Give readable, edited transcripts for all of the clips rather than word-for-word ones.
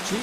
cheese.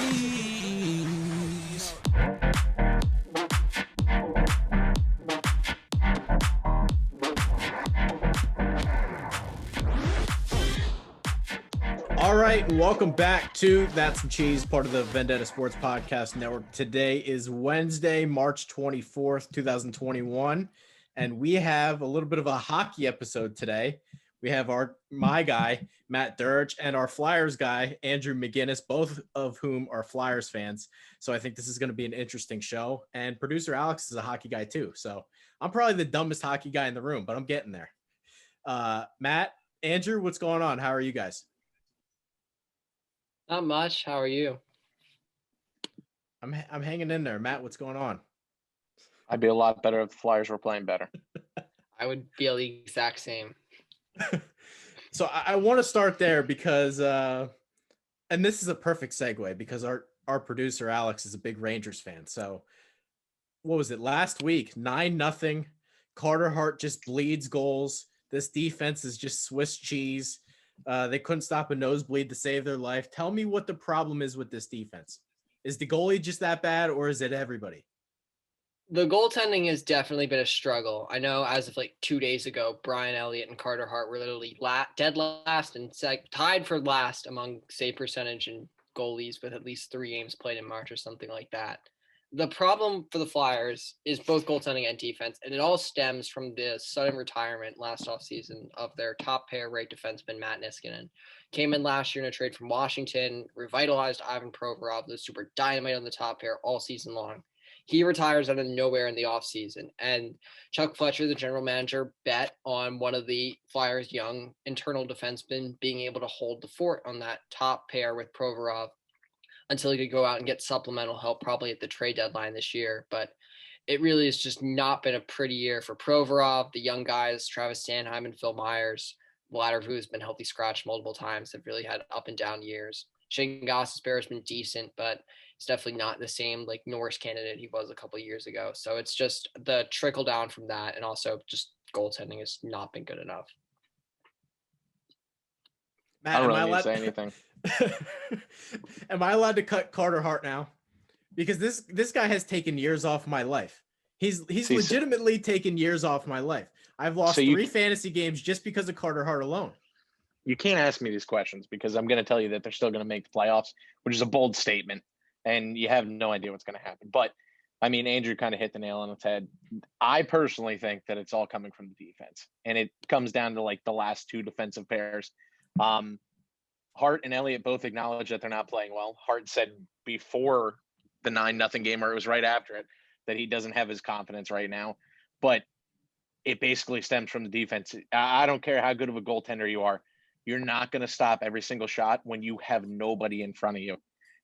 All right, and welcome back to That's Some Cheese, part of the Vendetta Sports Podcast Network. Today is Wednesday, March 24th, 2021, and we have a little bit of a hockey episode today. We have my guy, Matt Durich, and our Flyers guy, Andrew McGuinness, both of whom are Flyers fans. So I think this is going to be an interesting show. And producer Alex is a hockey guy too. So I'm probably the dumbest hockey guy in the room, but I'm getting there. Matt, Andrew, what's going on? How are you guys? Not much. How are you? I'm hanging in there. Matt, what's going on? I'd be a lot better if the Flyers were playing better. I would feel the exact same. So I want to start there because, and this is a perfect segue because our producer Alex is a big Rangers fan. So what was it last week? 9-0. Carter Hart just bleeds goals. This defense is just Swiss cheese. They couldn't stop a nosebleed to save their life. Tell me what the problem is with this defense. Is the goalie just that bad, or is it everybody? The goaltending has definitely been a struggle. I know as of like 2 days ago, Brian Elliott and Carter Hart were literally dead last and tied for last among save percentage and goalies with at least 3 games played in March or something like that. The problem for the Flyers is both goaltending and defense, and it all stems from the sudden retirement last offseason of their top pair right defenseman, Matt Niskanen. Came in last year in a trade from Washington, revitalized Ivan Provorov, the super dynamite on the top pair all season long. He retires out of nowhere in the offseason, and Chuck Fletcher, the general manager, bet on one of the Flyers' young internal defensemen being able to hold the fort on that top pair with Provorov until he could go out and get supplemental help probably at the trade deadline this year. But it really has just not been a pretty year for Provorov. The young guys, Travis Sanheim and Phil Myers, the latter of who has been healthy scratched multiple times, have really had up and down years. Shane Gostisbehere has been decent, but it's definitely not the same like Norris candidate he was a couple of years ago. So it's just the trickle down from that, and also just goaltending has not been good enough. Matt, I don't really need to say anything. Am I allowed to cut Carter Hart now? Because this guy has taken years off my life. He's legitimately taken years off my life. I've lost 3 fantasy games just because of Carter Hart alone. You can't ask me these questions because I'm going to tell you that they're still going to make the playoffs, which is a bold statement, and you have no idea what's going to happen. But, I mean, Andrew kind of hit the nail on its head. I personally think that it's all coming from the defense, and it comes down to, like, the last 2 defensive pairs. Hart and Elliott both acknowledge that they're not playing well. Hart said before the 9-0 game, or it was right after it, that he doesn't have his confidence right now. But it basically stems from the defense. I don't care how good of a goaltender you are. You're not going to stop every single shot when you have nobody in front of you.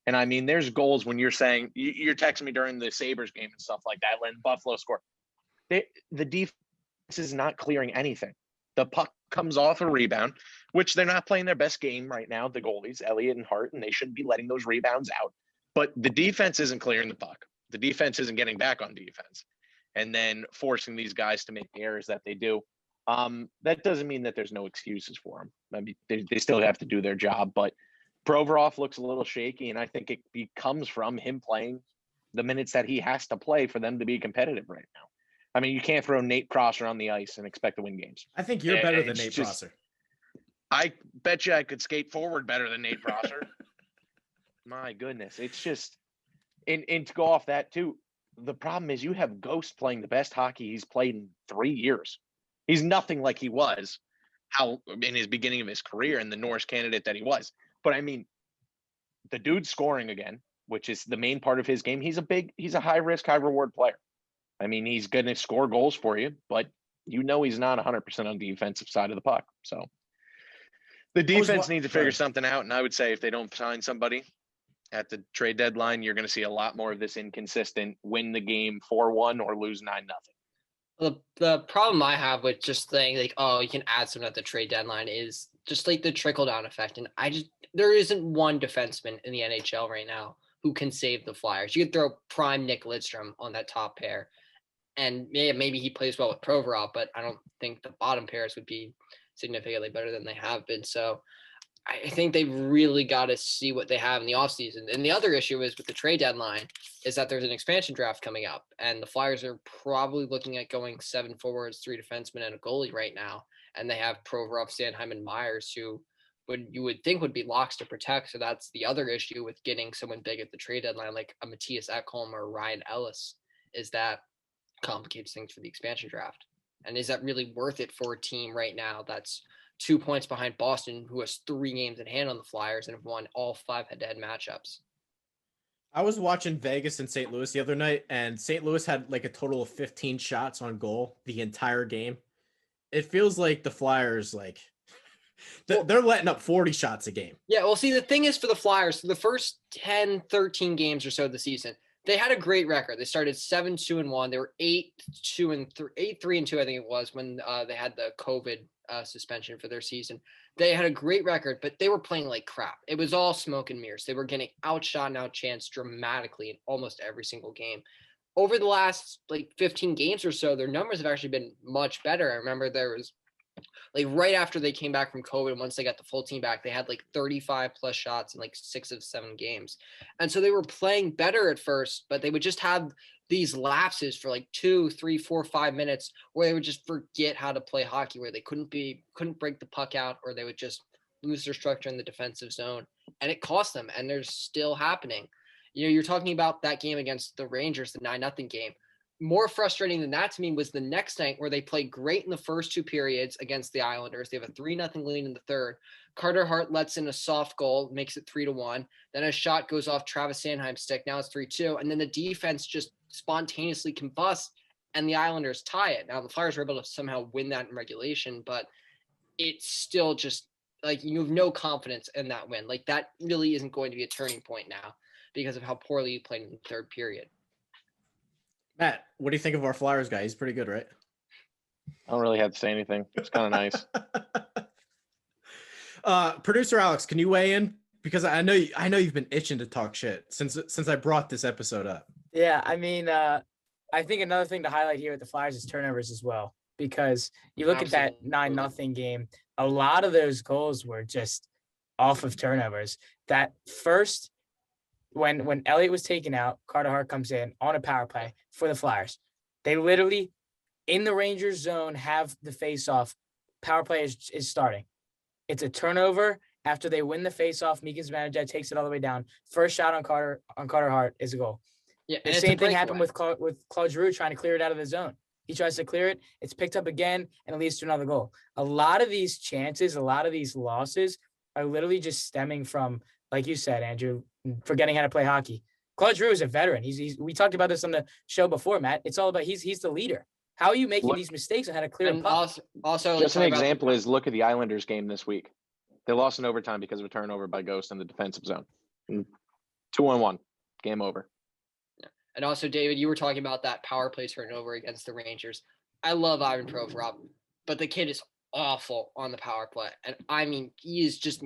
And, I mean, there's goals when you're saying – you're texting me during the Sabres game and stuff like that when Buffalo scored. The defense is not clearing anything. The puck comes off a rebound, which they're not playing their best game right now, the goalies, Elliott and Hart, and they shouldn't be letting those rebounds out. But the defense isn't clearing the puck. The defense isn't getting back on defense and then forcing these guys to make the errors that they do. That doesn't mean that there's no excuses for them. I mean, they still have to do their job, but Provorov looks a little shaky, and I think it comes from him playing the minutes that he has to play for them to be competitive right now. I mean, you can't throw Nate Prosser on the ice and expect to win games. I think you're better than Nate Prosser. I bet you I could skate forward better than Nate Prosser. My goodness. It's just and to go off that too, the problem is you have Ghost playing the best hockey he's played in 3 years. He's nothing like he was in his beginning of his career and the Norris candidate that he was. But I mean, the dude's scoring again, which is the main part of his game. He's a high risk, high reward player. I mean, he's going to score goals for you, but you know he's not 100% on the defensive side of the puck. So the defense needs to figure something out, and I would say if they don't sign somebody at the trade deadline, you're going to see a lot more of this inconsistent win the game 4-1 or lose 9-0. The problem I have with just saying like, oh, you can add someone at the trade deadline is just like the trickle down effect. And there isn't one defenseman in the NHL right now who can save the Flyers. You could throw prime Nick Lidstrom on that top pair, and maybe he plays well with Provorov, but I don't think the bottom pairs would be significantly better than they have been. So I think they've really got to see what they have in the offseason. And the other issue is with the trade deadline is that there's an expansion draft coming up, and the Flyers are probably looking at going 7 forwards, 3 defensemen, and a goalie right now. And they have Provorov, Sanheim, and Myers, who you would think would be locks to protect. So that's the other issue with getting someone big at the trade deadline, like a Matthias Ekholm or Ryan Ellis, is that complicates things for the expansion draft. And is that really worth it for a team right now that's 2 points behind Boston, who has 3 games in hand on the Flyers and have won all 5 head-to-head matchups? I was watching Vegas and St. Louis the other night, and St. Louis had like a total of 15 shots on goal the entire game. It feels like the Flyers, like, they're letting up 40 shots a game. Yeah, well, see, the thing is for the Flyers, for the first 10, 13 games or so of the season, they had a great record. They started 7-2-1. They were 8-3-2, I think it was, when they had the COVID suspension for their season. They had a great record, but they were playing like crap. It was all smoke and mirrors. They were getting outshot and outchanced dramatically in almost every single game. Over the last 15 games or so, their numbers have actually been much better. I remember there was right after they came back from COVID, once they got the full team back, they had 35 plus shots in 6 of 7 games. And so they were playing better at first, but they would just have these lapses for 2, 3, 4, 5 minutes where they would just forget how to play hockey, where they couldn't break the puck out, or they would just lose their structure in the defensive zone. And it cost them, and they're still happening. You're talking about that game against the Rangers, the 9-0 game. More frustrating than that to me was the next night, where they played great in the first 2 periods against the Islanders. They have a 3-0 lead in the third. Carter Hart lets in a soft goal, makes it 3-1. Then a shot goes off Travis Sanheim's stick. Now it's 3-2. And then the defense just spontaneously combusts, and the Islanders tie it. Now the Flyers were able to somehow win that in regulation, but it's still just you have no confidence in that win. That really isn't going to be a turning point now because of how poorly you played in the third period. Matt, what do you think of our Flyers guy? He's pretty good, right? I don't really have to say anything. It's kind of nice. Producer Alex, can you weigh in? Because I know you've been itching to talk shit since I brought this episode up. Yeah, I mean, I think another thing to highlight here with the Flyers is turnovers as well. Because you look at that 9-0 game, a lot of those goals were just off of turnovers. That first, when Elliott was taken out, Carter Hart comes in on a power play for the Flyers. They literally, in the Rangers zone, have the face-off. Power play is starting. It's a turnover. After they win the face-off, McGuinness and Matt Durich takes it all the way down. First shot on Carter Hart is a goal. Yeah, the same thing happened with Claude Giroux trying to clear it out of the zone. He tries to clear it. It's picked up again, and it leads to another goal. A lot of these chances, a lot of these losses are literally just stemming from, like you said, Andrew, forgetting how to play hockey. Claude Giroux is a veteran. We talked about this on the show before, Matt. It's all about he's the leader. How are you making these mistakes on how to clear a puck? Also, just an example is look at the Islanders game this week. They lost in overtime because of a turnover by Ghost in the defensive zone. 2-1, game over. And also, David, you were talking about that power play turnover against the Rangers. I love Ivan Provorov, but the kid is awful on the power play. And I mean, he is just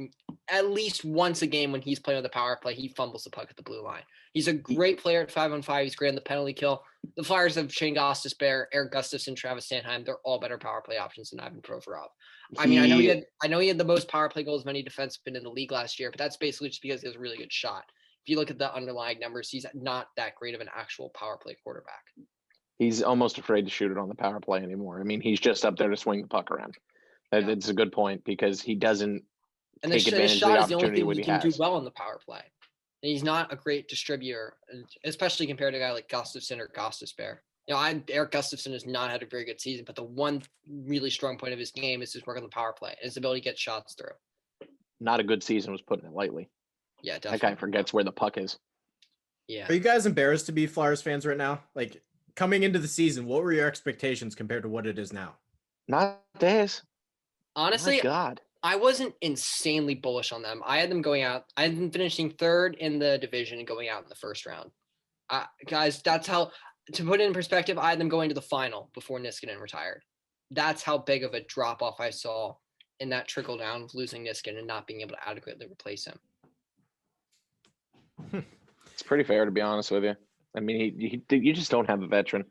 at least once a game when he's playing on the power play, he fumbles the puck at the blue line. He's a great player at 5-on-5. He's great on the penalty kill. The Flyers have Shane Gostisbehere, Eric Gustafsson, Travis Sanheim. They're all better power play options than Ivan Provorov. I mean, I know he had the most power play goals of any defenseman in the league last year, but that's basically just because he has a really good shot. If you look at the underlying numbers, he's not that great of an actual power play quarterback. He's almost afraid to shoot it on the power play anymore. I mean, he's just up there to swing the puck around. Yeah. It's a good point because he doesn't take advantage of the opportunity when he has. He can do well on the power play. And he's not a great distributor, especially compared to a guy like Gustafsson or Gostisbehere. Eric Gustafsson has not had a very good season, but the one really strong point of his game is his work on the power play and his ability to get shots through. Not a good season was putting it lightly. Yeah, definitely. That guy forgets where the puck is. Yeah. Are you guys embarrassed to be Flyers fans right now? Coming into the season, what were your expectations compared to what it is now? Not this. Honestly, my God. I wasn't insanely bullish on them. I had them going out. I had them finishing third in the division and going out in the first round. Guys, that's how, to put it in perspective, I had them going to the final before Niskanen retired. That's how big of a drop-off I saw in that trickle down of losing Niskanen and not being able to adequately replace him. It's pretty fair, to be honest with you. I mean, you just don't have a veteran.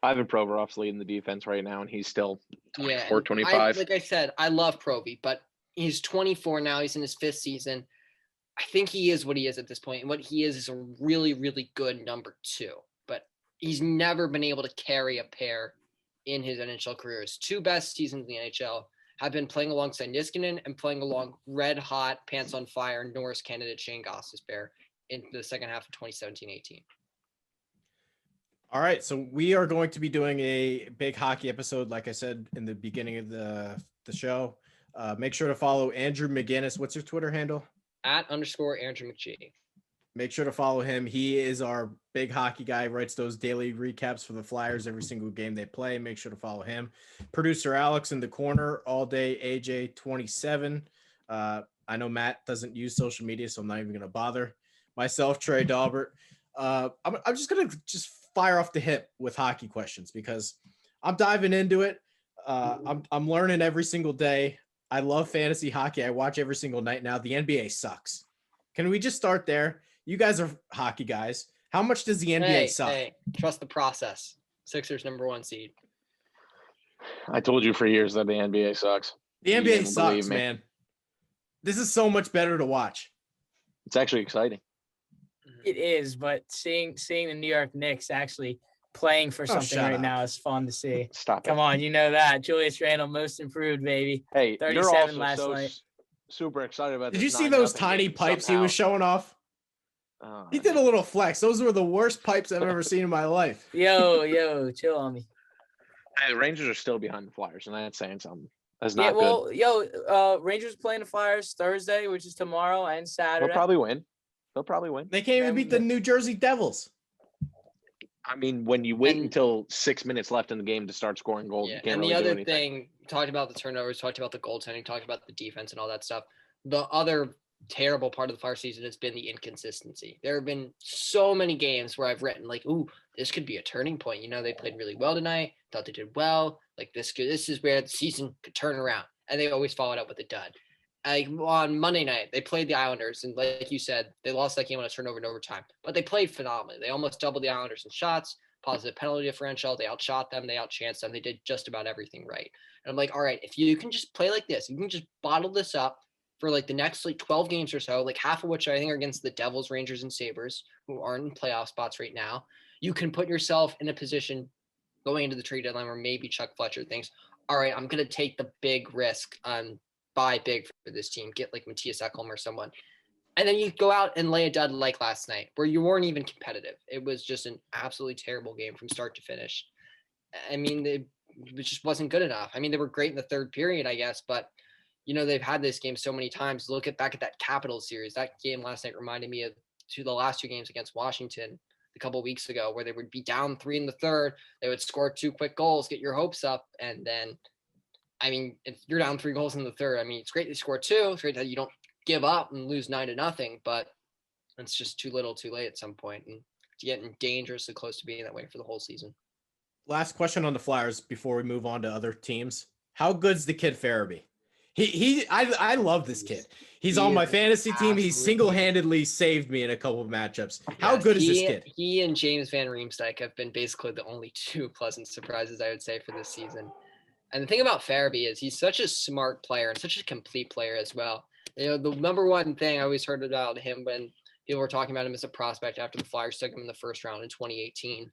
Ivan Provorov's leading the defense right now, and he's still 24, 25. Like I said, I love Provy, but He's 24 now. He's in his 5th season. I think he is what he is at this point. And what he is a really, really good number 2. But he's never been able to carry a pair in his NHL career. His 2 best seasons in the NHL have been playing alongside Niskanen and playing along red hot, pants on fire Norris candidate Shane Gostisbehere in the second half of 2017-18. All right, so we are going to be doing a big hockey episode, like I said in the beginning of the show. Make sure to follow Andrew McGuinness. What's your Twitter handle? @_Andrew McGee. Make sure to follow him. He is our big hockey guy, writes those daily recaps for the Flyers every single game they play. Make sure to follow him. Producer Alex in the corner all day, AJ27. I know Matt doesn't use social media, so I'm not even going to bother. Myself, Trey Dalbert. I'm just going to fire off the hip with hockey questions because I'm diving into it. I'm learning every single day. I love fantasy hockey. I watch every single night now. The NBA sucks. Can we just start there? You guys are hockey guys. How much does the NBA suck? Hey, trust the process. Sixers #1 seed. I told you for years that the NBA sucks. The NBA sucks, man. This is so much better to watch. It's actually exciting. It is, but seeing the New York Knicks actually playing for something right now is fun to see. Stop it. Come on, you know that. Julius Randle, most improved, baby. Hey, 37 you're last also night. super excited about Did this you see those 9-0 tiny game pipes somehow. he was showing off? He did a little flex. Those were the worst pipes I've ever seen in my life. Yo, chill on me. Hey, the Rangers are still behind the Flyers, and that's saying something. That's not good. Rangers playing the Flyers Thursday, which is tomorrow and Saturday. They'll probably win. They can't even beat the New Jersey Devils. I mean, when you wait until 6 minutes left in the game to start scoring goals, you can't and really the do other anything. thing, talked about the turnovers, talked about the goaltending, talked about the defense and all that stuff. The other terrible part of the Fire season has been the inconsistency. There have been so many games where I've written like, ooh, this could be a turning point. You know, they played really well tonight. Thought they did well. Like this is where the season could turn around. And they always followed up with a dud. Like on Monday night, they played the Islanders. And like you said, they lost that game on a turnover in overtime. But they played phenomenally. They almost doubled the Islanders in shots, positive penalty differential. They outshot them. They outchanced them. They did just about everything right. And I'm like, all right, if you can just play like this, you can just bottle this up for like the next like 12 games or so, like half of which I think are against the Devils, Rangers, and Sabres, who aren't in playoff spots right now, you can put yourself in a position going into the trade deadline where maybe Chuck Fletcher thinks, all right, I'm going to take the big risk on buy big for this team, get like Matthias Ekholm or someone. And then you go out and lay a dud like last night where you weren't even competitive. It was just an absolutely terrible game from start to finish. I mean, it just wasn't good enough. I mean, they were great in the third period, I guess, but you know, they've had this game so many times. Look back at that Capitals series. That game last night reminded me of the last 2 games against Washington a couple of weeks ago, where they would be down 3 in the third. They would score 2 quick goals, get your hopes up. And then, I mean, if you're down 3 goals in the third, I mean, it's great to score 2. It's great that you don't give up and lose 9-0, but it's just too little too late at some point. And getting dangerously close to being that way for the whole season. Last question on the Flyers before we move on to other teams. How good's the kid Farabee? I love this kid. He's on my fantasy team. He single-handedly saved me in a couple of matchups. How good is this kid? He and James Van Riemsdyk have been basically the only 2 pleasant surprises, I would say, for this season. And the thing about Farabee is he's such a smart player and such a complete player as well. You know, the number one thing I always heard about him when people were talking about him as a prospect after the Flyers took him in the first round in 2018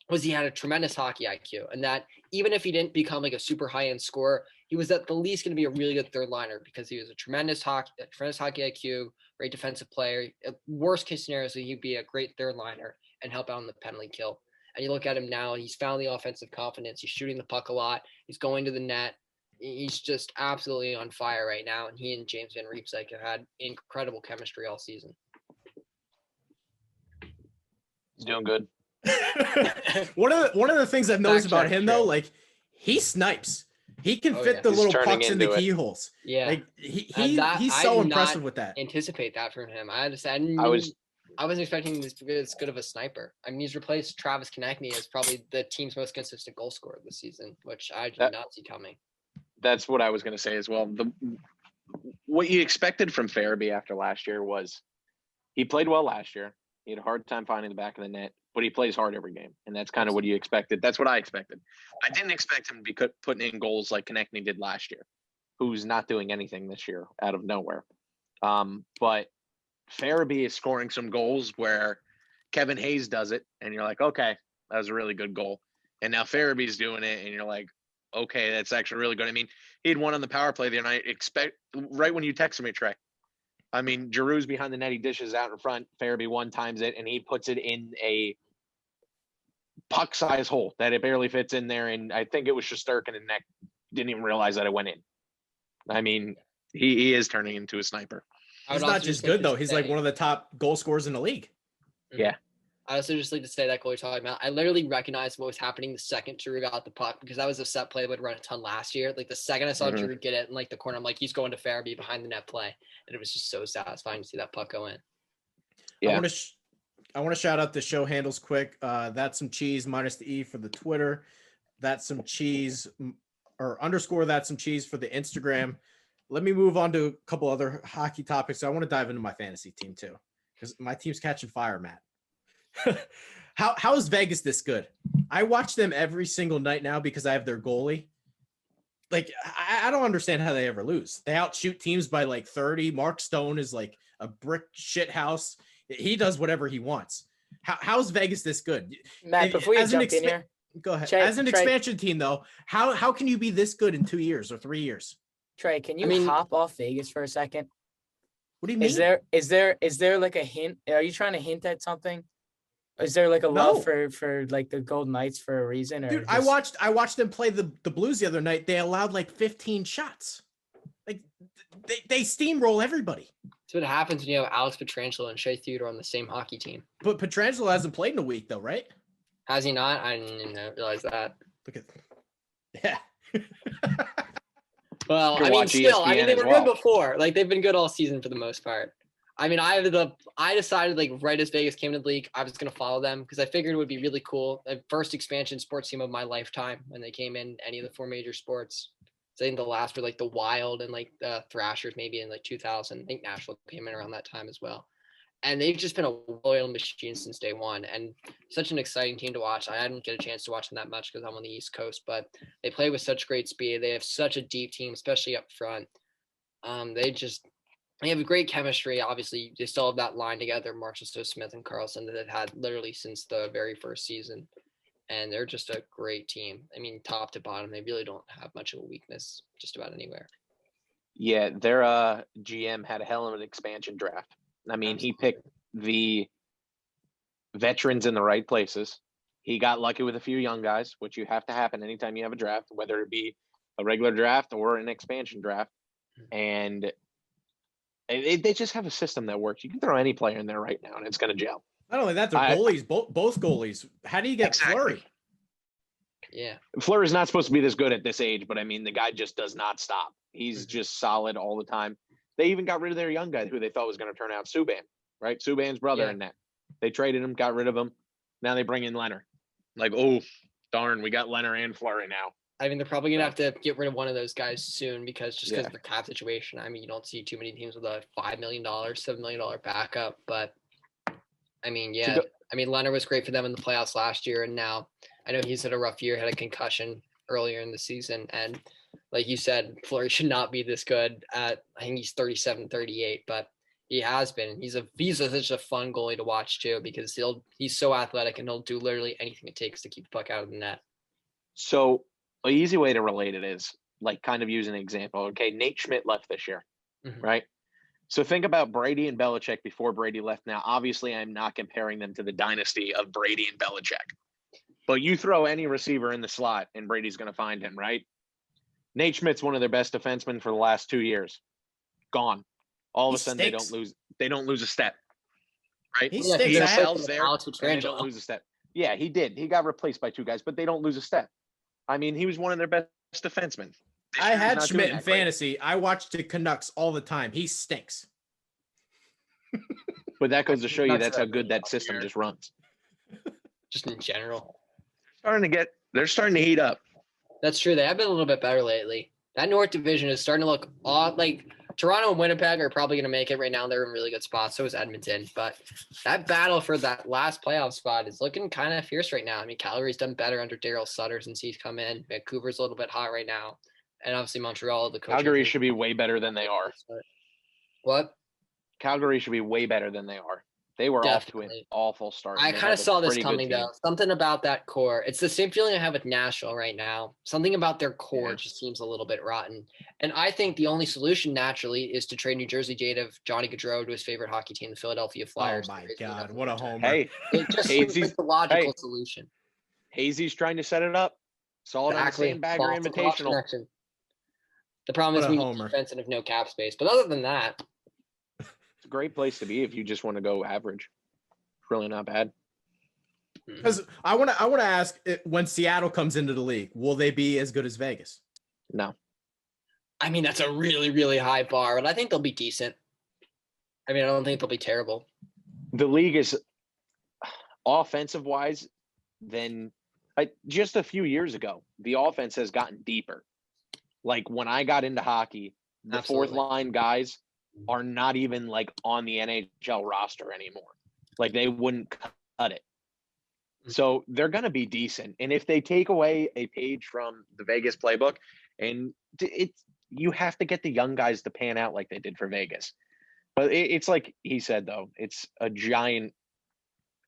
was he had a tremendous hockey IQ, and that even if he didn't become like a super high-end scorer, he was at the least going to be a really good third liner because he was a tremendous hockey IQ, great defensive player. Worst case scenario, so he'd be a great third liner and help out on the penalty kill. And you look at him now, he's found the offensive confidence. He's shooting the puck a lot. He's going to the net. He's just absolutely on fire right now. And he and James Van Riemsdyk have had incredible chemistry all season. He's doing good. One of the things I've noticed about him though, like he snipes. He can fit the little pucks in the keyholes. Yeah, like he's so impressive with that. Anticipate that from him. I wasn't expecting him to be as good of a sniper. I mean, he's replaced Travis Konechny as probably the team's most consistent goal scorer this season, which I did not see coming. That's what I was going to say as well. What you expected from Farabee after last year was he played well last year. He had a hard time finding the back of the net, but he plays hard every game, and that's kind of what you expected. That's what I expected. I didn't expect him to be putting in goals like Konechny did last year. who's not doing anything this year out of nowhere. But Farabee is scoring some goals where Kevin Hayes does it, and you're like, okay, that was a really good goal. And now Farabee's doing it, and you're like, okay, that's actually really good. I mean, he had one on the power play the other night. Right when you texted me, Trey. I mean, Giroux's behind the net. He dishes out in front. Farabee one times it, and he puts it in a puck-size hole that it barely fits in there. And I think it was Shesterkin and Neck didn't even realize that it went in. I mean, he is turning into a sniper. He's not just good, though. He's like one of the top goal scorers in the league. Yeah. I also just like to say that goal you're talking about. I literally recognized what was happening the second Giroux got the puck because that was a set play that would run a ton last year. Like the second I saw Giroux get it in like the corner, I'm like, he's going to Farabee behind the net play, and it was just so satisfying to see that puck go in. Yeah. I want to shout out the show handles quick. That's some cheese minus the E for the Twitter. That's some cheese or underscore that's some cheese for the Instagram. Let me move on to a couple other hockey topics. I want to dive into my fantasy team too because my team's catching fire, Matt. How is Vegas this good? I watch them every single night now because I have their goalie. Like, I don't understand how they ever lose. They outshoot teams by like 30. Mark Stone is like a brick shit house. He does whatever he wants. How's Vegas this good? Matt, before you jump in here, go ahead. As an expansion team, though, how can you be this good in 2 years or 3 years? Trey, can you hop off Vegas for a second? What do you mean? Is there like a hint? Are you trying to hint at something? Is there like a love for like the Golden Knights for a reason? Or dude, I watched them play the Blues the other night. They allowed like 15 shots. Like they steamroll everybody. That's what happens when you have Alex Pietrangelo and Shea Theodore on the same hockey team. But Pietrangelo hasn't played in a week though, right? Has he not? I didn't even realize that. Look at yeah. Well, I mean, still, I mean, they were good before. Like they've been good all season for the most part. I mean, I decided like right as Vegas came to the league, I was going to follow them because I figured it would be really cool. The first expansion sports team of my lifetime when they came in any of the 4 major sports. So I think the last were like the Wild and like the Thrashers maybe in like 2000. I think Nashville came in around that time as well. And they've just been a loyal machine since day one and such an exciting team to watch. I didn't get a chance to watch them that much because I'm on the East Coast, but they play with such great speed. They have such a deep team, especially up front. They have a great chemistry. Obviously, they still have that line together, Marshall Smith and Carlson, that they've had literally since the very first season. And they're just a great team. I mean, top to bottom, they really don't have much of a weakness just about anywhere. Yeah, their GM had a hell of an expansion draft. I mean, He picked the veterans in the right places. He got lucky with a few young guys, which you have to happen anytime you have a draft, whether it be a regular draft or an expansion draft. And they just have a system that works. You can throw any player in there right now, and it's going to gel. Not only that, they're goalies, both goalies. How do you get Fleury? Yeah. Fleury's not supposed to be this good at this age, but I mean, the guy just does not stop. He's just solid all the time. They even got rid of their young guy who they thought was going to turn out, Subban, right? Subban's brother in that. They traded him, got rid of him. Now they bring in Leonard. Like, oh, darn, we got Leonard and Fleury now. I mean, they're probably going to have to get rid of one of those guys soon because of the cap situation. I mean, you don't see too many teams with a $5 million, $7 million backup. But, I mean, yeah. I mean, Leonard was great for them in the playoffs last year. And now I know he's had a rough year, had a concussion earlier in the season. And like you said, Fleury should not be this good at, I think he's 37, 38. But he has been. He's such a fun goalie to watch, too, because he's so athletic and he'll do literally anything it takes to keep the puck out of the net. So, an easy way to relate it is like kind of use an example. Okay, Nate Schmidt left this year, right? So think about Brady and Belichick before Brady left. Now, obviously, I'm not comparing them to the dynasty of Brady and Belichick, but you throw any receiver in the slot and Brady's going to find him, right? Nate Schmidt's one of their best defensemen for the last 2 years. Gone. All of a sudden, they don't lose a step, right? He excels there, and they don't lose a step. Yeah, he did. He got replaced by 2 guys, but they don't lose a step. I mean, he was one of their best defensemen. I had Schmidt in fantasy. I watched the Canucks all the time. He stinks. But that goes to show you that's how good that system just runs. Just in general. They're starting to heat up. That's true. They have been a little bit better lately. That North Division is starting to look odd. Like Toronto and Winnipeg are probably going to make it right now. They're in really good spots. So is Edmonton. But that battle for that last playoff spot is looking kind of fierce right now. I mean, Calgary's done better under Daryl Sutter since he's come in. Vancouver's a little bit hot right now. And obviously Montreal, the coach. Calgary should be way better than they are. What? Calgary should be way better than they are. They were off to an Definitely. awful start. I and they kind of have a saw this pretty good coming team. though. Something about that core. It's the same feeling I have with Nashville right now. Something about their core Yeah. just seems a little bit rotten. And I think the only solution naturally is to trade New Jersey native Johnny Gaudreau to his favorite hockey team, the Philadelphia Flyers. Oh my God, what a homer. Hey, It just seems Hazy's- like the logical hey. solution. Hazy's trying to set it up. Saw it on the same Bagger Cross the cross Invitational. connection. The problem What is a we need homer. defense and have no cap space. But other than that, It's a great place to be if you just want to go average. It's really not bad. Because I want to ask, when Seattle comes into the league, will they be as good as Vegas? No. I mean, that's a really, really high bar, but I think they'll be decent. I mean, I don't think they'll be terrible. The league is offensive wise than just a few years ago. The offense has gotten deeper. Like when I got into hockey, the Absolutely. fourth line guys are not even like on the NHL roster anymore. Like they wouldn't cut it. So they're going to be decent. And if they take away a page from the Vegas playbook, and you have to get the young guys to pan out like they did for Vegas. But it's like he said, though, it's a giant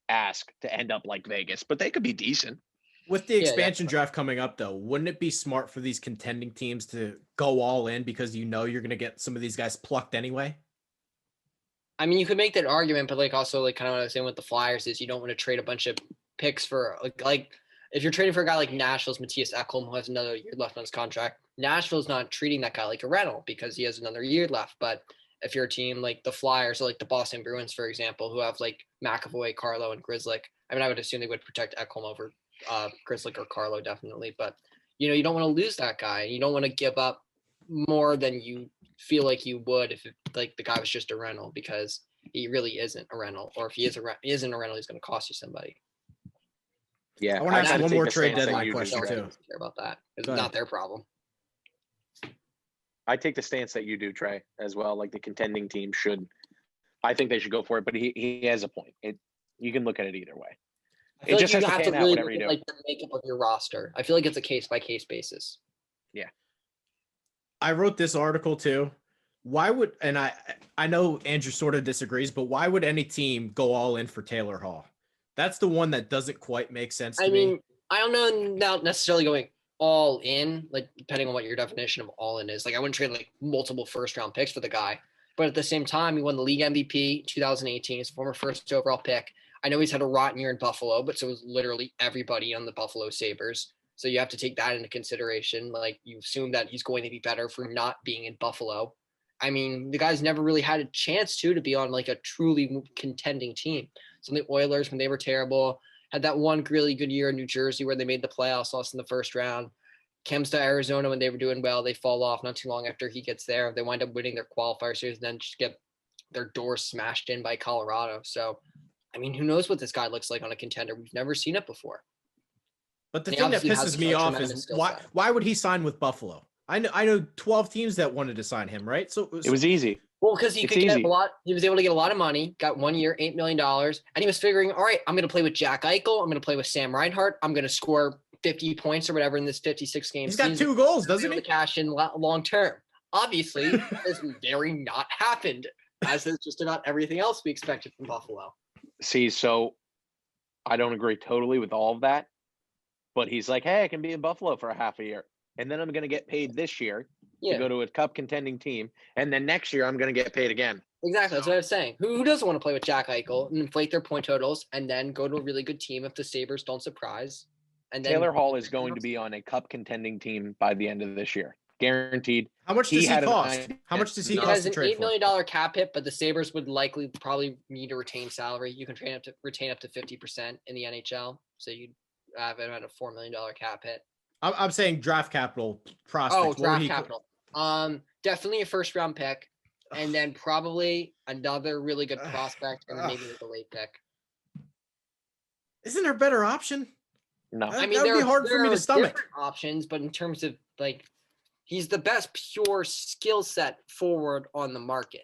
ask to end up like Vegas, but they could be decent. With the expansion draft coming up, though, wouldn't it be smart for these contending teams to go all in because you know you're going to get some of these guys plucked anyway? I mean, you could make that argument, but also kind of what I was saying with the Flyers is you don't want to trade a bunch of picks for like if you're trading for a guy like Nashville's Matthias Ekholm, who has another year left on his contract. Nashville's not treating that guy like a rental because he has another year left. But if you're a team like the Flyers or like the Boston Bruins, for example, who have like McAvoy, Carlo, and Grzelcyk, I mean, I would assume they would protect Ekholm over Grzelcyk or Carlo definitely. But you don't want to lose that guy. You don't want to give up more than you feel like you would if like the guy was just a rental, because he really isn't a rental, or if he isn't a rental, he's going to cost you somebody. Yeah, I want to ask gotta one take more the trade stance that deadline you do, question Trey. too. Care about that. It's Go ahead. not their problem. I take the stance that you do, Trey, as well. Like the contending team should. I think they should go for it, but he has a point. You can look at it either way. I feel It like just you has to have to pan out really whatever look you at do. like the makeup of your roster. I feel like it's a case by case basis. I wrote this article too. Why would, and I know Andrew sort of disagrees, but why would any team go all in for Taylor Hall? That's the one that doesn't quite make sense to me. I don't know about necessarily going all in, like depending on what your definition of all in is. Like I wouldn't trade like multiple first round picks for the guy, but at the same time, he won the league MVP 2018. He's a former first overall pick. I know he's had a rotten year in Buffalo, but so was literally everybody on the Buffalo Sabres. So you have to take that into consideration. Like you assume that he's going to be better for not being in Buffalo. I mean, the guy's never really had a chance to be on like a truly contending team. So the Oilers, when they were terrible, had that one really good year in New Jersey where they made the playoffs, lost in the first round. Comes to Arizona when they were doing well, they fall off not too long after he gets there. They wind up winning their qualifier series and then just get their doors smashed in by Colorado. So, I mean, who knows what this guy looks like on a contender? We've never seen it before. But the He thing that obviously has pisses me a off tremendous is skill set. why would he sign with Buffalo? I know 12 teams that wanted to sign him, right? So It was easy. Well, because he It's could get easy. a lot. He was able to get a lot of money. Got 1 year, $8 million, and he was figuring, all right, I'm going to play with Jack Eichel. I'm going to play with Sam Reinhart. I'm going to score 50 points or whatever in this 56 game he's got season. 2 goals, doesn't To he? cash in long term. Obviously, this very not happened, as is just about everything else we expected from Buffalo. See, so I don't agree totally with all of that, but he's like, hey, I can be in Buffalo for a half a year, and then I'm going to get paid this year to go to a cup contending team, and then next year I'm going to get paid again. Exactly. That's what I was saying. Who doesn't want to play with Jack Eichel and inflate their point totals and then go to a really good team if the Sabres don't surprise? And then Taylor Hall is going to be on a cup contending team by the end of this year. Guaranteed. How much does he had an cost? idea. How much does he He cost has to an trade $8 for? million cap hit, but the Sabres would likely probably need to retain salary. You can retain up to 50% in the NHL. So you'd have it at a $4 million cap hit. I'm saying draft capital prospects. Oh, What would draft he- capital. Definitely a first round pick, and then probably another really good prospect, and then maybe like a late pick. Isn't there a better option? No. I I mean, that would be hard for me to stomach. different options, but in terms of like, he's the best pure skill set forward on the market.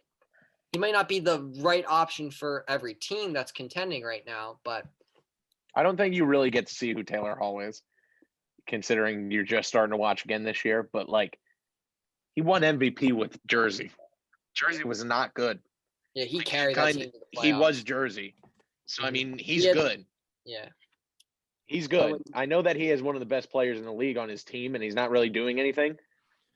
He might not be the right option for every team that's contending right now, but I don't think you really get to see who Taylor Hall is, considering you're just starting to watch again this year. But like, He won MVP with Jersey. Jersey was not good. Yeah, he carried that team to the playoffs. He was Jersey. So, I mean, he's good. Yeah. He's good. I know that he has one of the best players in the league on his team, and he's not really doing anything.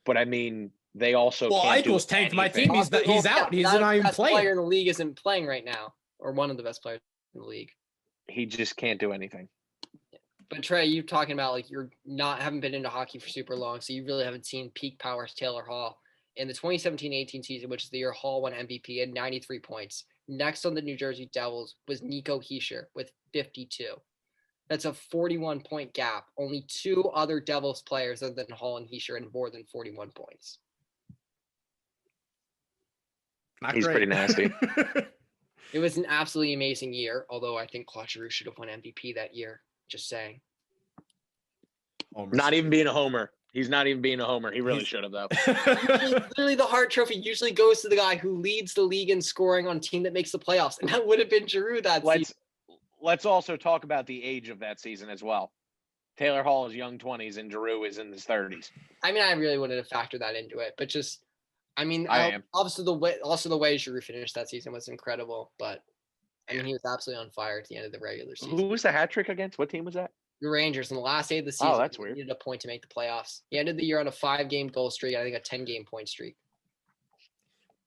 But, I mean, they also can't Eichel's tanked my team. He's out. He's not even playing. Player in the league isn't playing right now, or one of the best players in the league. He just can't do anything. But Trey, you talking about like haven't been into hockey for super long, so you really haven't seen peak powers Taylor Hall. In the 2017-18 season, which is the year Hall won MVP, had 93 points. Next on the New Jersey Devils was Nico Hischier with 52. That's a 41-point gap. Only 2 other Devils players other than Hall and Hischier had more than 41 points. He's pretty nasty. It was an absolutely amazing year, although I think Claude Giroux should have won MVP that year. Just saying. Not even being a homer. He's not even being a homer. He really should have, though. Literally, the Hart Trophy usually goes to the guy who leads the league in scoring on a team that makes the playoffs, and that would have been Giroux that season. Let's also talk about the age of that season as well. Taylor Hall is young 20s, and Giroux is in his 30s. I mean, I really wouldn't have factored that into it, but just, I mean, obviously the way Giroux finished that season was incredible, but I mean, he was absolutely on fire at the end of the regular season. Who was the hat trick against? What team was that? The Rangers in the last day of the season. Oh, that's weird. He needed a point to make the playoffs. He ended the year on a 5-game goal streak. I think a 10-game point streak.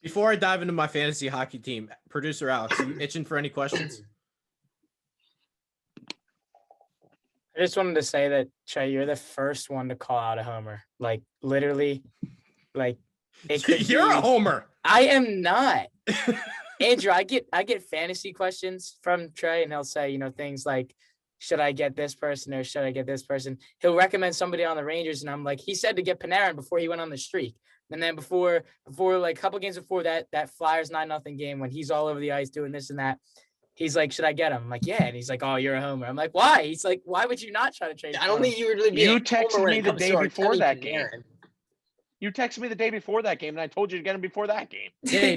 Before I dive into my fantasy hockey team, producer Alex, are you itching for any questions? I just wanted to say that, Trey, you're the first one to call out a homer. Like, literally, like, you're a homer. I am not. Andrew, I get fantasy questions from Trey, and he'll say, things like, should I get this person or should I get this person? He'll recommend somebody on the Rangers, and I'm like, he said to get Panarin before he went on the streak. And then before like a couple games before that Flyers 9-0 game when he's all over the ice doing this and that, he's like, should I get him? I'm like, yeah. And he's like, oh, you're a homer. I'm like, why? He's like, why would you not try to trade him? I don't think you would really be. You texted me the day before that game. You texted me the day before that game, and I told you to get him before that game. Yeah, he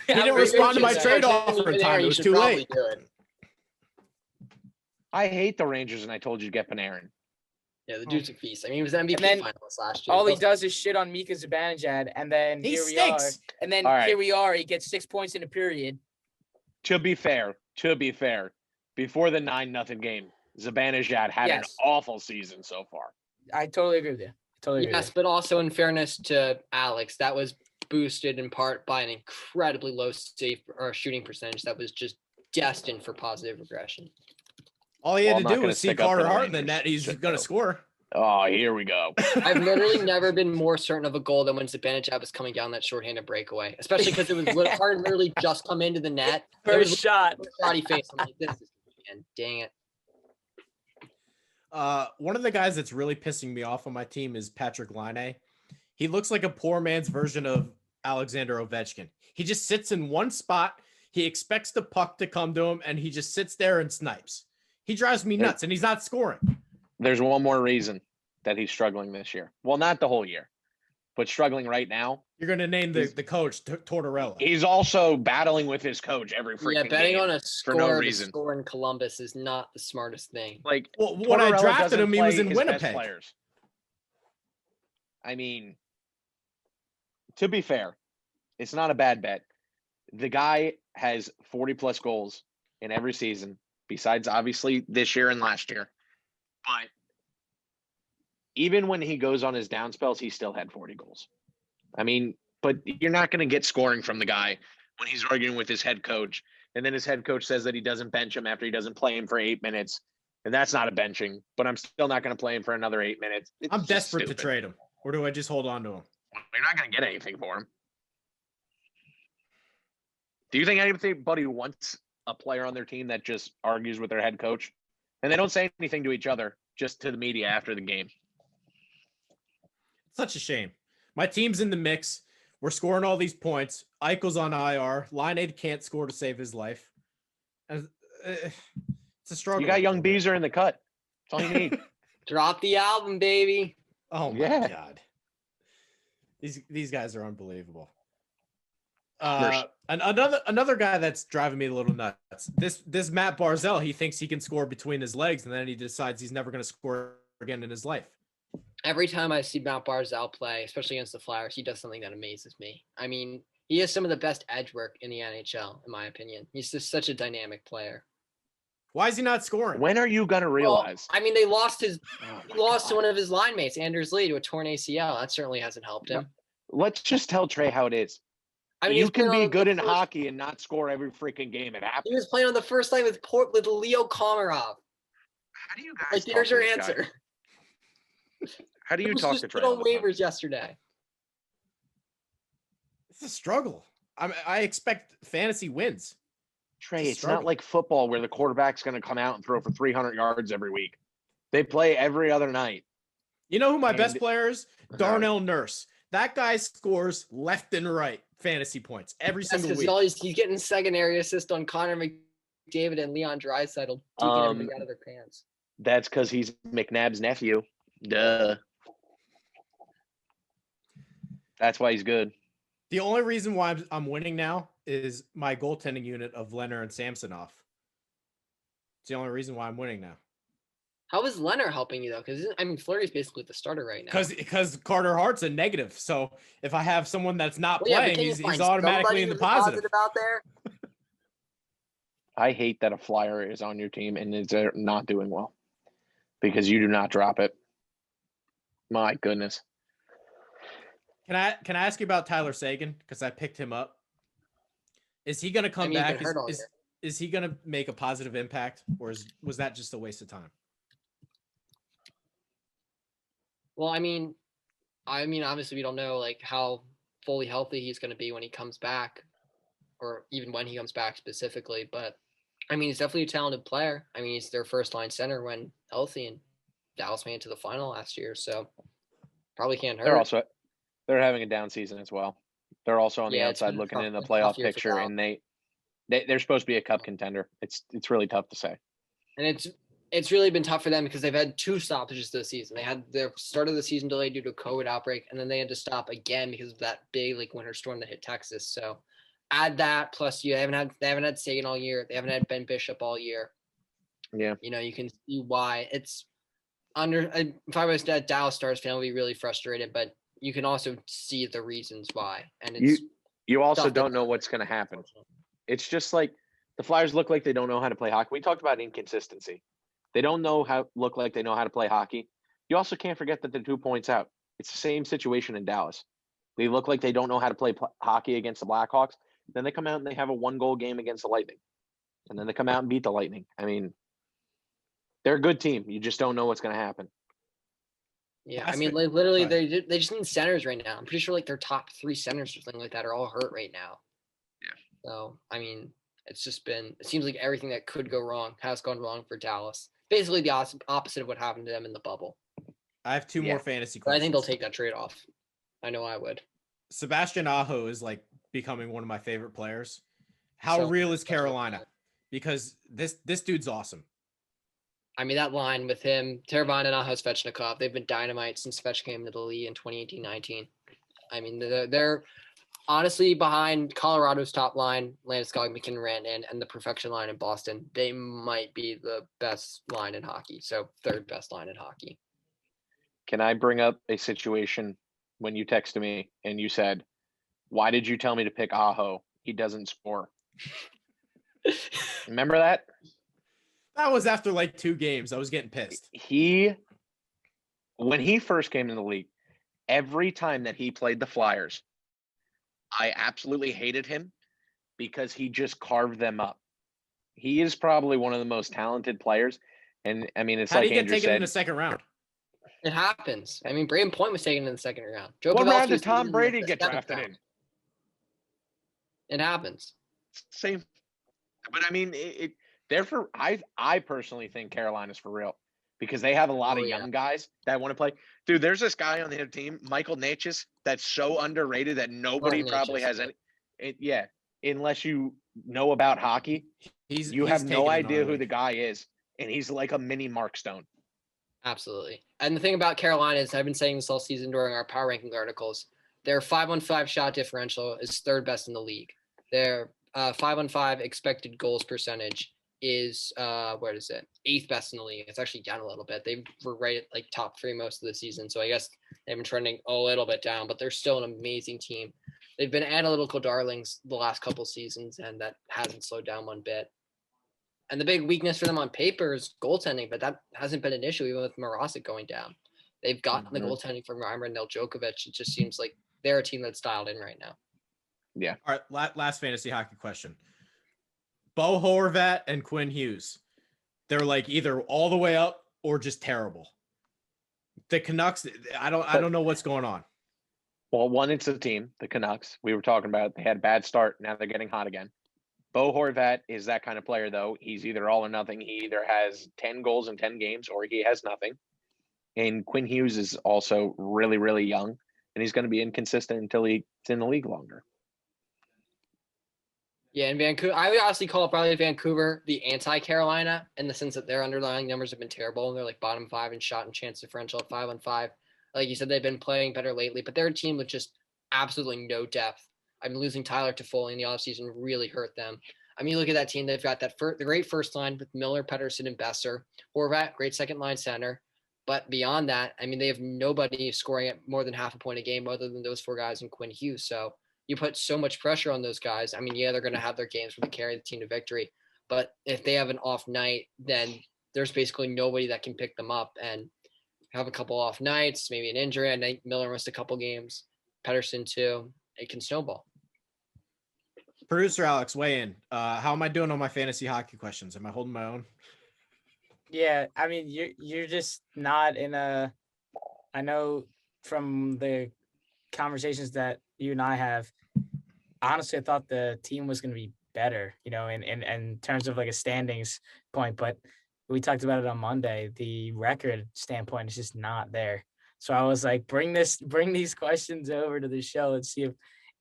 didn't respond to my trade offer in time. It was too late. I hate the Rangers, and I told you to get Panarin. Yeah, the dude's a beast. I mean, he was MVP finalist last year. All he does is shit on Mika Zibanejad, and then here we are. And then here we are. He gets 6 points in a period. To be fair, before the 9-0 game, Zibanejad had an awful season so far. I totally agree with you. Yes, but also in fairness to Alex, that was boosted in part by an incredibly low shooting percentage that was just destined for positive regression. All he had to do was see Carter Hart in the net. He's going to score. Oh, here we go. I've literally never been more certain of a goal than when Zibanejad was coming down that shorthanded breakaway, especially because it was Hart literally just come into the net. First shot. Shotty face. I'm like, this is dang it. One of the guys that's really pissing me off on my team is Patrick Laine. He looks like a poor man's version of Alexander Ovechkin. He just sits in one spot. He expects the puck to come to him, and he just sits there and snipes. He drives me nuts, and he's not scoring. There's one more reason that he's struggling this year. Well, not the whole year, but struggling right now. You're going to name the coach Tortorella. He's also battling with his coach every freaking game. Yeah, betting on a score, no reason. Score in Columbus is not the smartest thing. Like, well, when I drafted him, he was in Winnipeg. I mean, to be fair, it's not a bad bet. The guy has 40-plus goals in every season, besides obviously this year and last year. But even when he goes on his down spells, he still had 40 goals. I mean, but you're not going to get scoring from the guy when he's arguing with his head coach. And then his head coach says that he doesn't bench him after he doesn't play him for 8 minutes. And that's not a benching, but I'm still not going to play him for another 8 minutes. I'm desperate to trade him. Or do I just hold on to him? You're not going to get anything for him. Do you think anybody wants a player on their team that just argues with their head coach? And they don't say anything to each other, just to the media after the game. Such a shame. My team's in the mix. We're scoring all these points. Eichel's on IR. Laine can't score to save his life. It's a struggle. You got young Beezer in the cut. That's all you need. Drop the album, baby. Oh, my God. These guys are unbelievable. And another guy that's driving me a little nuts. This Matt Barzal, he thinks he can score between his legs, and then he decides he's never going to score again in his life. every time I see Matt Barzal play, especially against the Flyers, he does something that amazes me. I mean, he has some of the best edge work in the NHL, in my opinion. He's just such a dynamic player. Why is he not scoring? When are you gonna realize? Well, I mean, they lost to one of his line mates, Anders Lee, to a torn ACL. That certainly hasn't helped him. Let's just tell Trey how it is. I mean, you can be good in hockey and not score every freaking game. It happens. He was playing on the first line with Leo Komarov. How do you guys? Like, there's your answer. How do you talk to Trey? On waivers yesterday. It's a struggle. I expect fantasy wins. Trey, it's not like football where the quarterback's going to come out and throw for 300 yards every week. They play every other night. You know who my best player is? Darnell Nurse. That guy scores left and right fantasy points every single week. He's getting secondary assist on Connor McDavid and Leon Draisaitl, taking everything out of their pants. That's because he's McNabb's nephew. Duh. That's why he's good. The only reason why I'm winning now is my goaltending unit of Leonard and Samsonov. It's the only reason why I'm winning now. How is Leonard helping you, though? Because, I mean, Fleury's basically the starter right now. Because Carter Hart's a negative. So if I have someone that's not playing, he's automatically in the positive. Out there? I hate that a Flyer is on your team and is not doing well because you do not drop it. My goodness. Can I ask you about Tyler Seguin? Because I picked him up. Is he going to come back? Is he going to make a positive impact, or was that just a waste of time? Well, I mean, obviously we don't know like how fully healthy he's going to be when he comes back, or even when he comes back specifically. But I mean, he's definitely a talented player. I mean, he's their first line center when healthy, and Dallas made it to the final last year, so probably can't hurt. They're having a down season as well. They're also on the outside looking in the playoff picture, and they're supposed to be a cup contender. It's really tough to say. And it's really been tough for them because they've had 2 stoppages this season. They had their start of the season delayed due to a COVID outbreak, and then they had to stop again because of that big winter storm that hit Texas. So add that, plus they haven't had Sagan all year. They haven't had Ben Bishop all year. Yeah. You can see why it's under. If I was a Dallas Stars fan, I would be really frustrated, but you can also see the reasons why. And you also don't know what's going to happen. It's just like the Flyers look like they don't know how to play hockey. We talked about inconsistency. They don't look like they know how to play hockey. You also can't forget that they're 2 points out. It's the same situation in Dallas. They look like they don't know how to play hockey against the Blackhawks. Then they come out and they have a 1-goal game against the Lightning. And then they come out and beat the Lightning. I mean, they're a good team. You just don't know what's going to happen. Yeah, I mean, literally, they just need centers right now. I'm pretty sure their top 3 centers or something like that are all hurt right now. Yeah. So, I mean, it seems like everything that could go wrong has gone wrong for Dallas. Basically the opposite of what happened to them in the bubble. I have 2 more fantasy questions. But I think they'll take that trade off. I know I would. Sebastian Aho is becoming one of my favorite players. How real is Carolina? Because this dude's awesome. I mean, that line with him, Teravainen and Aho Svechnikov, they've been dynamite since Svech came to the league in 2018-19. I mean, they're honestly behind Colorado's top line, Landeskog, McKinnon, Rantanen, and the perfection line in Boston. They might be the best line in hockey, so 3rd best line in hockey. Can I bring up a situation when you texted me and you said, why did you tell me to pick Aho? He doesn't score. Remember that? That was after 2 games. I was getting pissed. When he first came in the league, every time that he played the Flyers, I absolutely hated him because he just carved them up. He is probably one of the most talented players. And I mean, it's How like did he get Andrew taken said, in the 2nd round? It happens. I mean, Braden Point was taken in the 2nd round. What round did Tom Brady get drafted in? It happens. Same. But I mean, I personally think Carolina's for real because they have a lot of young guys that want to play. Dude, there's this guy on their team, Michael Natchez, that's so underrated that nobody probably has any. Unless you know about hockey, you have no idea who the guy is, and he's like a mini Mark Stone. Absolutely. And the thing about Carolina is, I've been saying this all season during our power ranking articles, their 5-on-5 shot differential is 3rd best in the league. Their 5-on-5 expected goals percentage is where is it? 8th best in the league. It's actually down a little bit. They were right at like top 3 most of the season. So I guess they've been trending a little bit down, but they're still an amazing team. They've been analytical darlings the last couple seasons, and that hasn't slowed down one bit. And the big weakness for them on paper is goaltending, but that hasn't been an issue even with Mrazek going down. They've gotten the goaltending from Reimer and Nedeljkovic. It just seems like they're a team that's dialed in right now. Yeah. All right, last fantasy hockey question. Bo Horvat and Quinn Hughes. They're like either all the way up or just terrible. The Canucks, I don't know what's going on. Well, one, it's the team, the Canucks. We were talking about they had a bad start. Now they're getting hot again. Bo Horvat is that kind of player, though. He's either all or nothing. He either has 10 goals in 10 games or he has nothing. And Quinn Hughes is also really, really young, and he's going to be inconsistent until he's in the league longer. Yeah, in Vancouver, I would honestly call probably Vancouver the anti-Carolina in the sense that their underlying numbers have been terrible. They're like bottom 5 in shot and chance differential at 5-on-5. Like you said, they've been playing better lately, but they're a team with just absolutely no depth. I mean, losing Tyler Toffoli in the offseason really hurt them. I mean, you look at that team, they've got the great first line with Miller, Pettersson, and Besser. Horvat, great second line center. But beyond that, I mean, they have nobody scoring at more than half a point a game other than those 4 guys and Quinn Hughes. So you put so much pressure on those guys. I mean, yeah, they're going to have their games where they carry the team to victory. But if they have an off night, then there's basically nobody that can pick them up. And have a couple off nights, maybe an injury. I think Miller missed a couple games. Pettersson too. It can snowball. Producer Alex, weigh in. How am I doing on my fantasy hockey questions? Am I holding my own? Yeah, I mean, you're just not in a. I know from the conversations that you and I have, honestly, I thought the team was going to be better, in terms of like a standings point. But we talked about it on Monday. The record standpoint is just not there. So I was like, bring these questions over to the show. Let's see if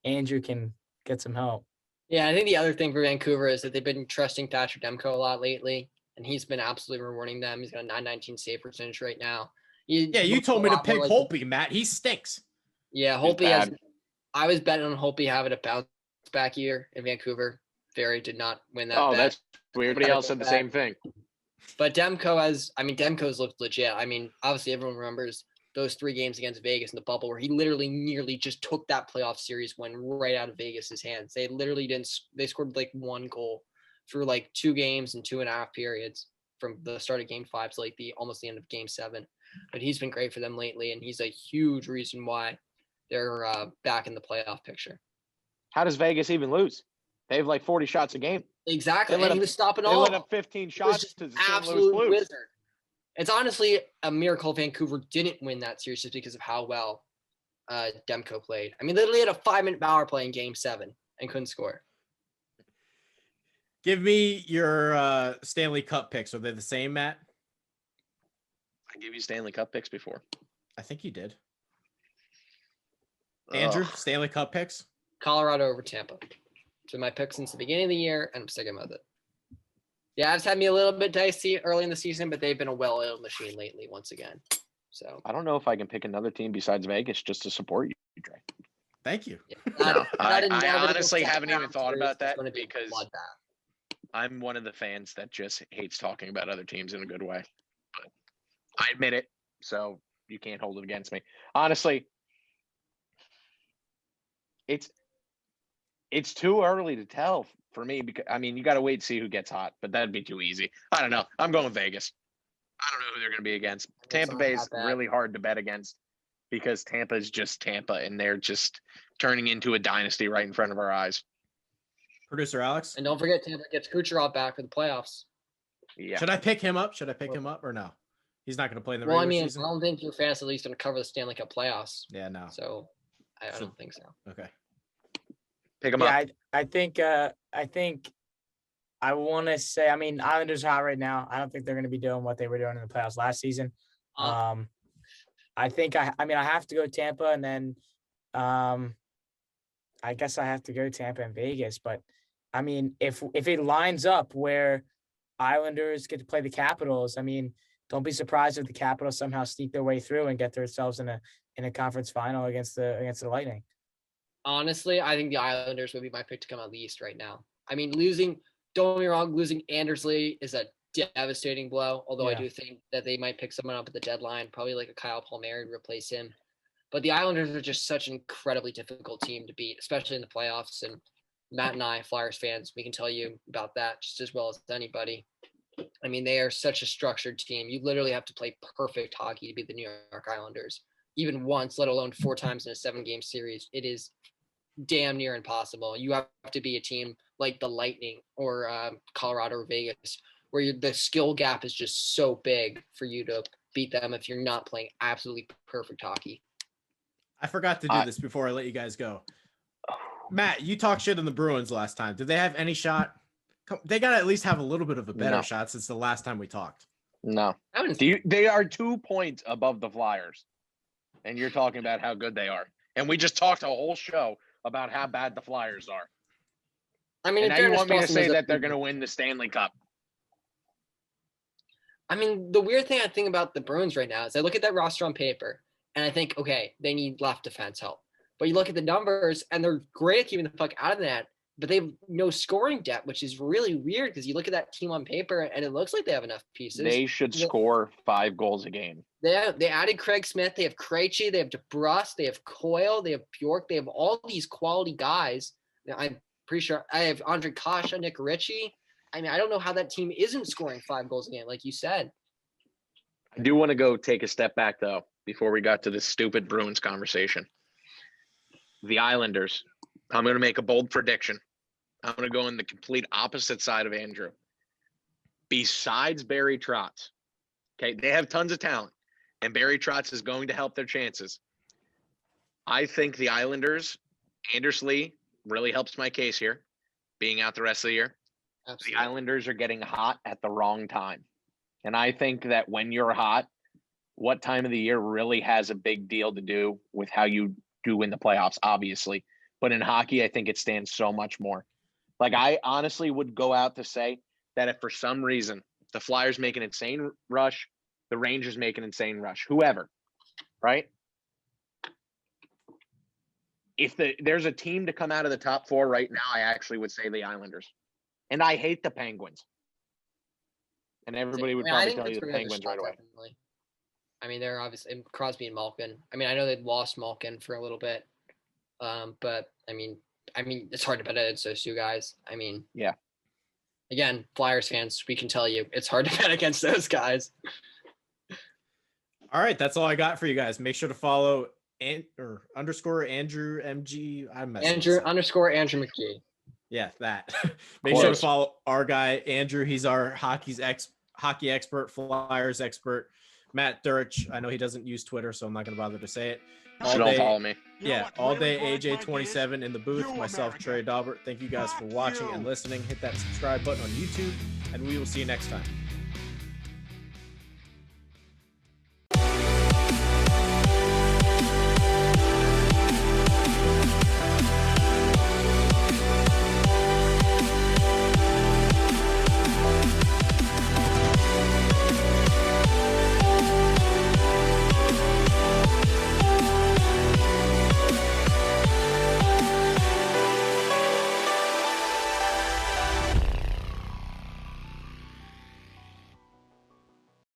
Andrew can get some help. Yeah, I think the other thing for Vancouver is that they've been trusting Thatcher Demko a lot lately, and he's been absolutely rewarding them. He's got a .919 save percentage right now. You told me to pick Holtby, Matt. He stinks. Yeah, Holtby has. I was betting on Holtby having a bounce back year in Vancouver. Ferry did not win that. Oh, that's weird. Everybody else said the same thing. But Demko's looked legit. I mean, obviously everyone remembers those 3 games against Vegas in the bubble where he literally nearly just took that playoff series win right out of Vegas's hands. They literally they scored like 1 goal through like 2 games and 2.5 periods from the start of game 5 to like almost the end of game 7. But he's been great for them lately, and he's a huge reason why they're back in the playoff picture. How does Vegas even lose? They have like 40 shots a game. Exactly. And he was stopping all. They let up 15 shots to the St. Louis Blues. Wizard. It's honestly a miracle Vancouver didn't win that series just because of how well Demko played. I mean, literally had a 5-minute power play in game 7 and couldn't score. Give me your Stanley Cup picks. Are they the same, Matt? I gave you Stanley Cup picks before. I think you did. Andrew, Stanley Cup picks? Colorado over Tampa. So my pick since the beginning of the year, and I'm sticking with it. Yeah, I've had me a little bit dicey early in the season, but they've been a well-oiled machine lately once again. So I don't know if I can pick another team besides Vegas just to support you, Trey. Thank you. Yeah, I honestly haven't even thought about that because I'm one of the fans that just hates talking about other teams in a good way. But I admit it, so you can't hold it against me. Honestly, it's too early to tell for me because, I mean, you got to wait to see who gets hot, but that'd be too easy. I don't know. I'm going with Vegas. I don't know who they're going to be against. Tampa Bay is really hard to bet against because Tampa is just Tampa, and they're just turning into a dynasty right in front of our eyes. Producer Alex? And don't forget, Tampa gets Kucherov back for the playoffs. Yeah. Should I pick him up? or no? He's not going to play in the regular season? I don't think your fans at least going to cover the Stanley Cup playoffs. Yeah, no. So I don't think so. Okay. Pick him up. I think I want to say, I mean, Islanders are hot right now. I don't think they're going to be doing what they were doing in the playoffs last season. I think I have to go Tampa, and then I guess I have to go Tampa and Vegas. But I mean, if it lines up where Islanders get to play the Capitals, I mean, don't be surprised if the Capitals somehow sneak their way through and get themselves in a conference final against the Lightning. Honestly, I think the Islanders would be my pick to come out of the East right now. I mean, losing don't get me wrong, losing Andersley is a devastating blow, although I Yeah. do think that they might pick someone up at the deadline, probably like a Kyle Palmieri to replace him. But the Islanders are just such an incredibly difficult team to beat, especially in the playoffs. And Matt and I, Flyers fans, we can tell you about that just as well as anybody. I mean, they are such a structured team. You literally have to play perfect hockey to beat the New York Islanders, even once, let alone 4 times in a 7-game series. It is damn near impossible. You have to be a team like the Lightning or Colorado or Vegas, where the skill gap is just so big for you to beat them if you're not playing absolutely perfect hockey. I forgot to do this before I let you guys go. Matt, you talked shit on the Bruins last time. Did they have any shot? They got to at least have a little bit of a better shot since the last time we talked. No. They are 2 points above the Flyers, and you're talking about how good they are. And we just talked a whole show about how bad the Flyers are. I mean, and now you want me to say that they're going to win the Stanley Cup. I mean, the weird thing I think about the Bruins right now is I look at that roster on paper, and I think, okay, they need left defense help. But you look at the numbers, and they're great at keeping the puck out of the net, but they have no scoring depth, which is really weird because you look at that team on paper, and it looks like they have enough pieces. They should score 5 goals a game. They added Craig Smith. They have Krejci. They have DeBrus. They have Coyle. They have Bjork. They have all these quality guys. I'm pretty sure I have Andre Kasha, Nick Ritchie. I mean, I don't know how that team isn't scoring 5 goals a game, like you said. I do want to go take a step back, though, before we got to this stupid Bruins conversation. The Islanders, I'm going to make a bold prediction. I'm going to go in the complete opposite side of Andrew. Besides Barry Trotz, okay, they have tons of talent, and Barry Trotz is going to help their chances. I think the Islanders, Anders Lee really helps my case here, being out the rest of the year. Absolutely. The Islanders are getting hot at the wrong time. And I think that when you're hot, what time of the year really has a big deal to do with how you do in the playoffs, obviously. But in hockey, I think it stands so much more. Like, I honestly would go out to say that if for some reason the Flyers make an insane rush, the Rangers make an insane rush, whoever, right? If there's a team to come out of the top 4 right now, I actually would say the Islanders. And I hate the Penguins. And everybody would probably tell you the Penguins right away. Definitely. I mean, they're obviously Crosby and Malkin. I mean, I know they'd lost Malkin for a little bit. But I mean, it's hard to bet against those 2 guys. I mean, yeah. Again, Flyers fans, we can tell you it's hard to bet against those guys. All right, that's all I got for you guys. Make sure to follow _Andrew MG. Andrew McGee. Yeah, that. Make sure to follow our guy Andrew. He's our hockey expert, Flyers expert. Matt Durich. I know he doesn't use Twitter, so I'm not going to bother to say it. Don't follow me. Yeah, all day AJ27 in the booth. Myself, Trey Daubert. Thank you guys for watching and listening. Hit that subscribe button on YouTube, and we will see you next time.